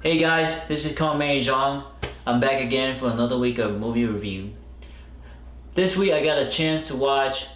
Hey guys, this is convey. I'm back again for another week of movie review. This week I got a chance to watch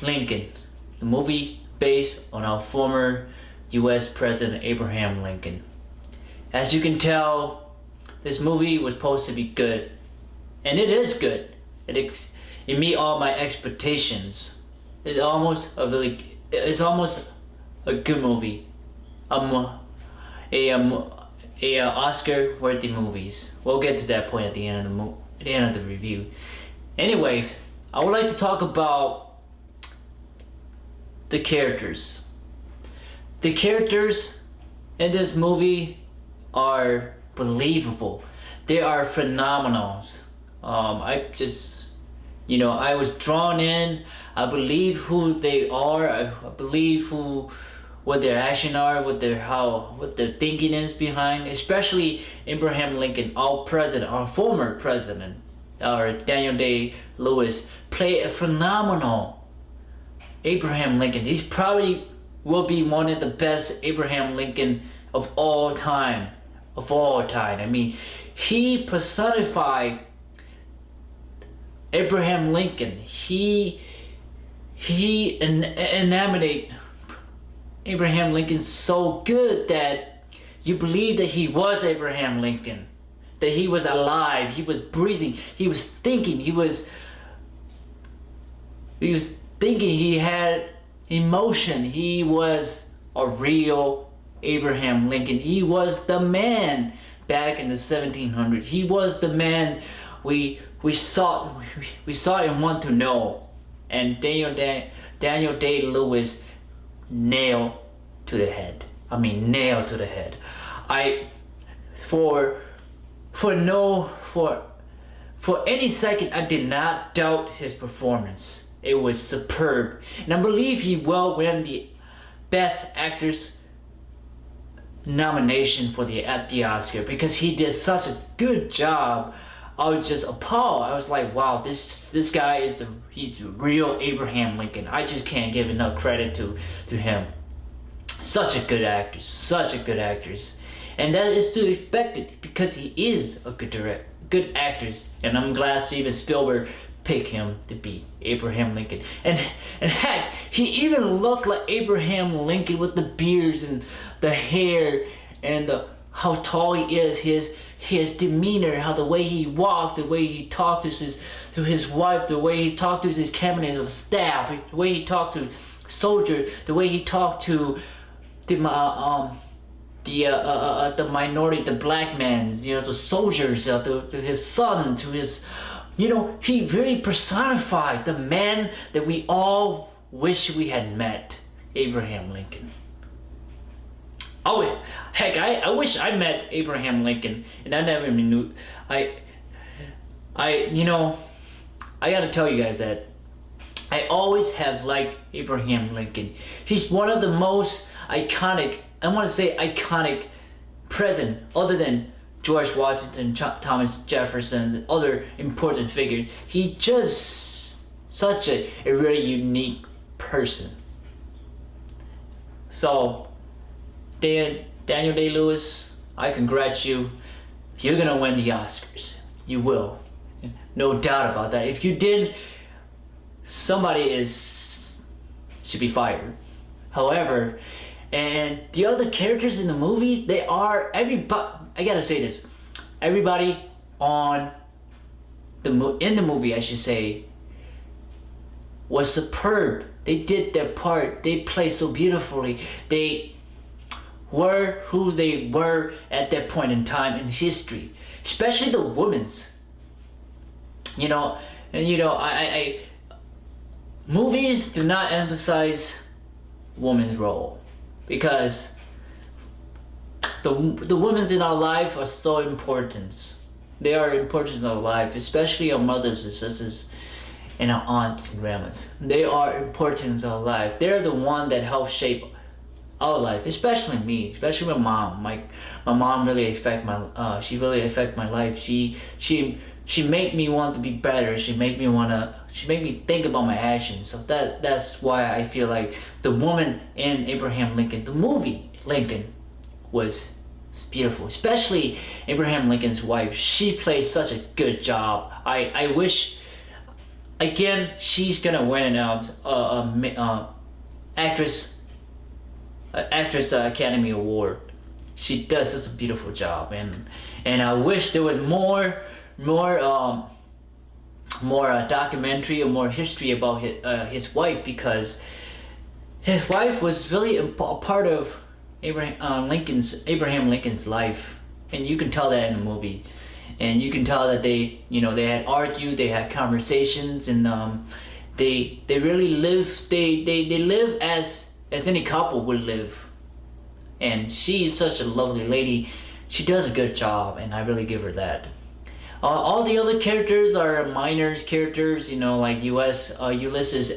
Lincoln, the movie based on our former US President Abraham Lincoln. As you can tell, this movie was supposed to be good, and it is good. It meet all my expectations. It's almost a good movie. Oscar-worthy movies. We'll get to that point at the end of the review. Anyway, I would like to talk about the characters. The characters in this movie are believable. They are phenomenal. I was drawn in. I believe who they are. I believe what their action are, what their thinking is behind, especially Abraham Lincoln, our former president, our Daniel Day-Lewis, played a phenomenal Abraham Lincoln. He probably will be one of the best Abraham Lincoln of all time. I mean, he personified Abraham Lincoln. He enamored Abraham Lincoln so good that you believe that he was Abraham Lincoln, that he was alive, he was breathing, he was thinking, he had emotion. He was a real Abraham Lincoln. He was the man back in the 1700s. He was the man we sought and want to know. And Daniel Day-Lewis nailed to the head. For any second, I did not doubt his performance. It was superb, and I believe he will win the Best Actor's nomination at the Oscar because he did such a good job. I was just appalled. I was like, wow, this guy he's the real Abraham Lincoln. I just can't give enough credit to him. Such a good actress. And that is to be expected because he is a good actor. And I'm glad Steven Spielberg picked him to be Abraham Lincoln. And heck, he even looked like Abraham Lincoln with the beards and the hair and how tall he is, his demeanor, how the way he walked, the way he talked to his wife, the way he talked to his cabinet of staff, the way he talked to soldiers, the way he talked to the minority, the black men, the soldiers, to his son, to his, he really personified the man that we all wish we had met, Abraham Lincoln. Oh heck, I wish I met Abraham Lincoln, and I never even knew. I gotta tell you guys that I always have liked Abraham Lincoln. He's one of the most iconic, president, other than George Washington, Thomas Jefferson, and other important figures. He's just such a really unique person. So, Daniel Day-Lewis, I congratulate you. You're gonna win the Oscars. You will. No doubt about that. If you didn't, somebody should be fired. However, and the other characters in the movie, I gotta say this. Everybody in the movie, I should say, was superb. They did their part. They played so beautifully. They were who they were at that point in time in history, especially the women's. Movies do not emphasize women's role because the women's in our life are so important. They are important in our life, especially our mothers and sisters and our aunts and grandmas. They are important in our life. They're the one that help shape our life, especially me, especially my mom. My mom really affect my life. She made me want to be better. She made me think about my actions. So that's why I feel like the woman in Abraham Lincoln, the movie Lincoln, was It's beautiful, especially Abraham Lincoln's wife. She plays such a good job. I wish, again, she's gonna win an actress Academy Award. She does such a beautiful job, and I wish there was more documentary or more history about his wife, because his wife was really a part of Abraham Lincoln's life, and you can tell that in the movie, and you can tell that they had argued, they had conversations, and they really live they live as any couple would live, and she's such a lovely lady. She does a good job, and I really give her that. All the other characters are minor characters, like Ulysses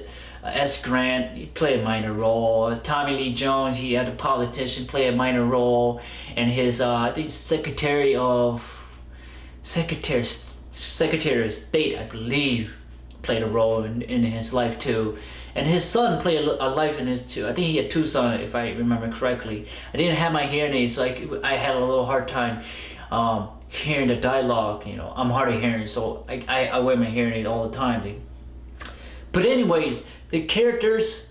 S. Grant, he played a minor role. Tommy Lee Jones, he had a politician, play a minor role, and his I think Secretary of State, I believe, played a role in his life too. And his son played a life in it too. I think he had two sons, if I remember correctly. I didn't have my hearing aids, so I had a little hard time hearing the dialogue. I'm hard of hearing, so I wear my hearing aid all the time. But anyways, the characters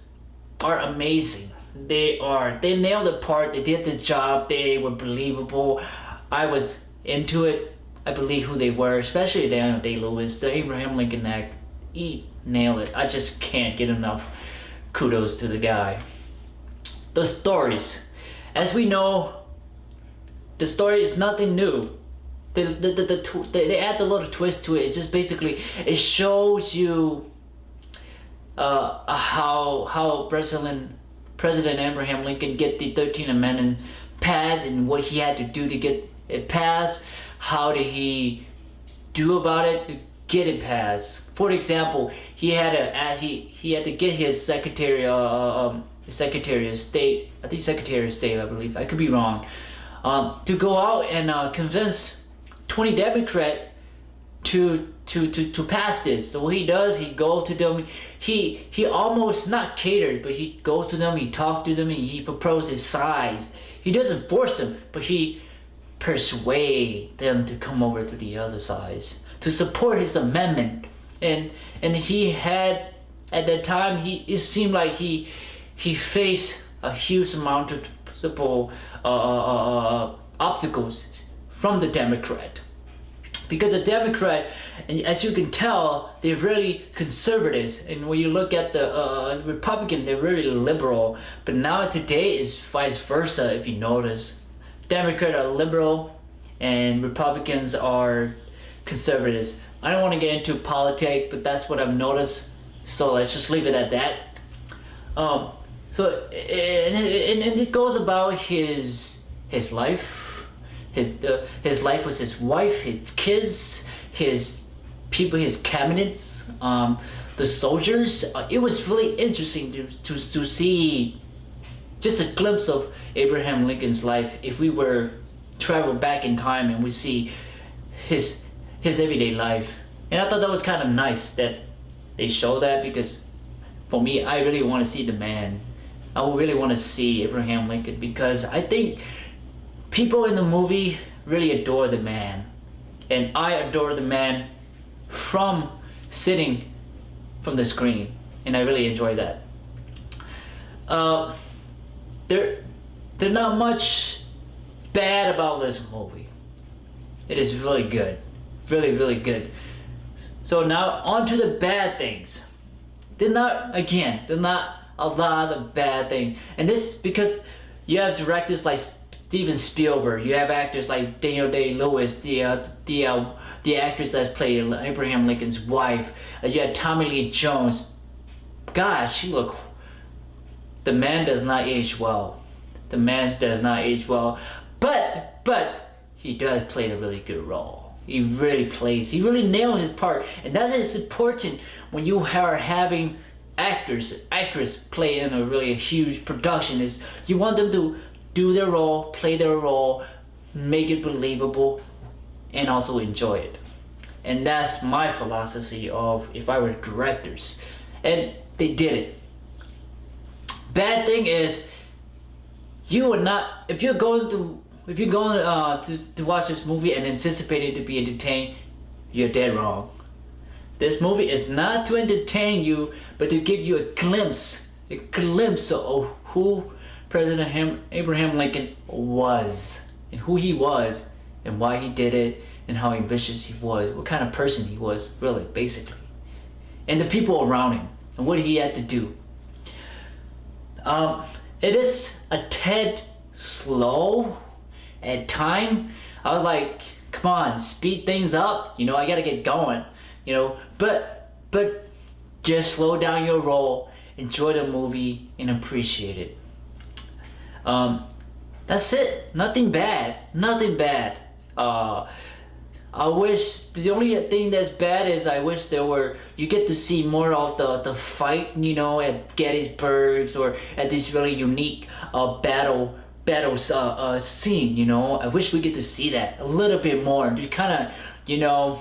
are amazing. They nailed the part. They did the job. They were believable. I was into it. I believe who they were, especially Daniel Day-Lewis, the Abraham Lincoln act. He nailed it. I just can't get enough kudos to the guy. The stories, as we know, the story is nothing new. They add a little twist to it. It's just basically, it shows you how President Abraham Lincoln get the 13th Amendment passed, and what he had to do to get it passed. How did he do about it to get it passed? For example, he had to get his Secretary of State, I think Secretary of State, I believe, I could be wrong, to go out and convince 20 Democrats to pass this. So what he does, he goes to them, he almost not caters, but he goes to them, he talks to them, and he proposes sides. He doesn't force them, but he persuade them to come over to the other side to support his amendment. And he had, at that time, it seemed like he faced a huge amount of possible obstacles from the Democrat. Because the Democrat, and as you can tell, they're really conservatives. And when you look at the Republican, they're really liberal. But now today is vice versa, if you notice. Democrats are liberal and Republicans are conservatives. I don't want to get into politics, but that's what I've noticed. So let's just leave it at that. So it goes about his life. His life with his wife, his kids, his people, his cabinets, the soldiers. It was really interesting to see just a glimpse of Abraham Lincoln's life. If we were travel back in time and we see his everyday life, and I thought that was kind of nice that they show that, because for me, I really want to see the man. I really want to see Abraham Lincoln, because I think people in the movie really adore the man, and I adore the man from sitting from the screen, and I really enjoy that. There's not much bad about this movie. It is really good, really good. So now on to the bad things. They're not a lot of bad things, and this because you have directors like Steven Spielberg, you have actors like Daniel Day-Lewis, the actress that played Abraham Lincoln's wife. You have Tommy Lee Jones. Gosh, the man does not age well. The man does not age well, but he does play a really good role. He really nailed his part, and that is important when you are having actors play in a really huge production. Is you want them to do their role, play their role, make it believable, and also enjoy it. And that's my philosophy of if I were directors, and they did it. Bad thing is, you are not, if you're going to if you're going to watch this movie and anticipate it to be entertained, you're dead wrong. This movie is not to entertain you, but to give you a glimpse of who President Abraham Lincoln was, and who he was, and why he did it, and how ambitious he was, what kind of person he was, really, basically. And the people around him, and what he had to do. It is a tad slow at time. I was like, come on, speed things up. You know, I gotta get going. You know, but just slow down your roll, enjoy the movie, and appreciate it. That's it. Nothing bad. Nothing bad. I wish the only thing that's bad is I wish you get to see more of the fight, you know, at Gettysburg or at this really unique battle scene, you know. I wish we get to see that a little bit more. To kind of, you know,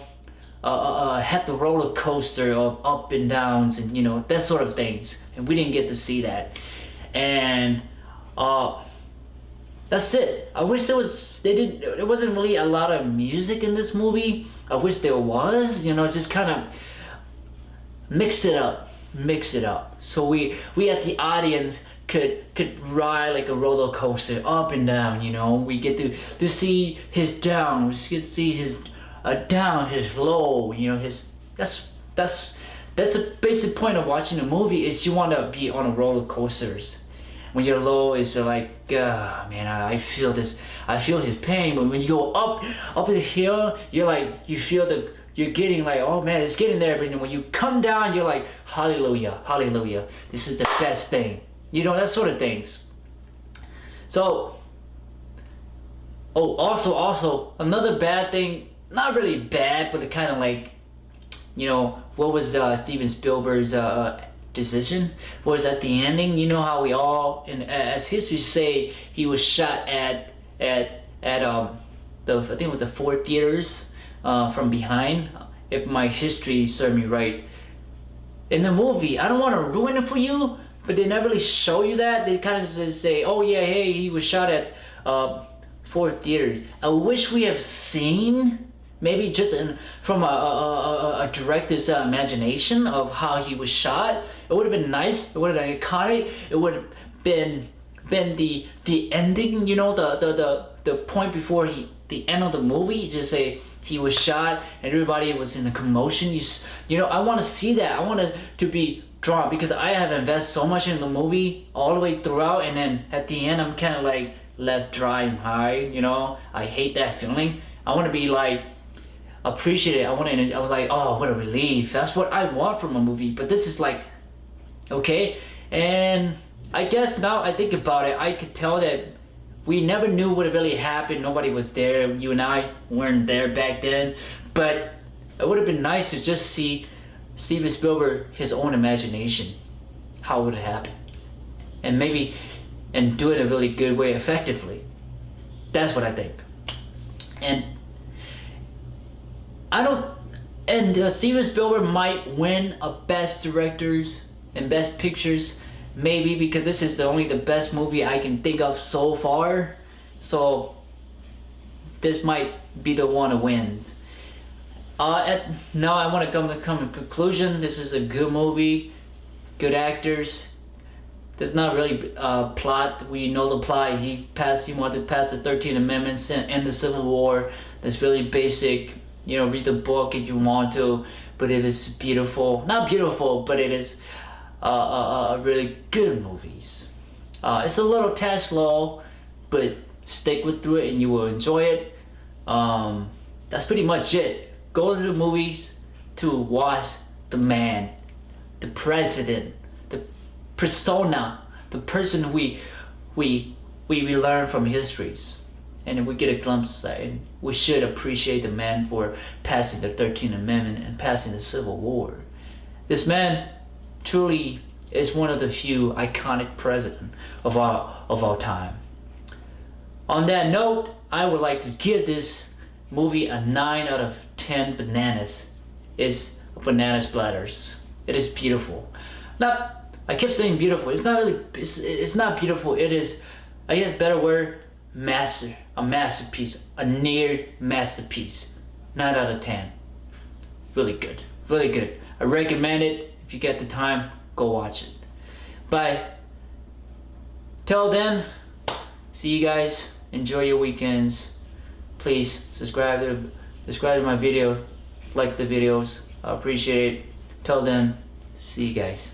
had the roller coaster of up and downs and, you know, that sort of things, and we didn't get to see that. And that's it. I wish there wasn't really a lot of music in this movie. I wish there was, you know, just kind of mix it up, so we at the audience could ride like a roller coaster up and down, you know. We get to see his down, we get to see his down, his low, you know. That's a basic point of watching a movie, is you want to be on a roller coasters. When you're low, it's like, man, I feel this, I feel his pain. But when you go up the hill, you're like, you're getting like, oh man, it's getting there. But when you come down, you're like, hallelujah, hallelujah, this is the best thing. You know, that sort of things. So, also another bad thing, not really bad, but kind of like, you know, what was Steven Spielberg's decision was at the ending. You know how we all, as history say, he was shot at I think it was the 4 theaters from behind, if my history served me right. In the movie, I don't want to ruin it for you, but they never really show you that. They kind of just say, oh yeah, hey, he was shot at 4 theaters. I wish we have seen, maybe just from a director's imagination of how he was shot. It would have been nice. It would have been iconic. It would have been the ending. You know, the point before the end of the movie. Just say he was shot and everybody was in a commotion. You know, I want to see that. I want it to be drawn, because I have invested so much in the movie all the way throughout, and then at the end I'm kind of like left dry and high. You know, I hate that feeling. I want to be like, appreciate it. I was like, oh, what a relief. That's what I want from a movie. But this is like, okay. And I guess now I think about it, I could tell that we never knew what really happened. Nobody was there. You and I weren't there back then. But it would have been nice to just see Steven Spielberg, his own imagination, how it would happen, and maybe do it in a really good way, effectively. That's what I think. And Steven Spielberg might win a Best Directors and Best Pictures, maybe, because this is only the best movie I can think of so far. So this might be the one to win. Now I want to come to a conclusion. This is a good movie, good actors. There's not really plot. We know the plot. He wanted to pass the 13th Amendment, end the Civil War. That's really basic. You know, read the book if you want to, but it is beautiful. Not beautiful, but it is really good movies. It's a little tad slow, but stick through it and you will enjoy it. That's pretty much it. Go to the movies to watch the man, the president, the persona, the person we learn from histories. And we get a glimpse of that, and we should appreciate the man for passing the 13th Amendment and passing the Civil War. This man truly is one of the few iconic presidents of our time. On that note, I would like to give this movie a 9 out of 10 bananas. It's banana splatters. It is beautiful. I kept saying beautiful. It's not really. It's not beautiful. It is, I guess, better word. a masterpiece, a near masterpiece. 9 out of 10. Really good, really good. I recommend it. If you get the time, go watch it. But till then, see you guys. Enjoy your weekends. Please subscribe to my video, like the videos. I appreciate it. Till then, see you guys.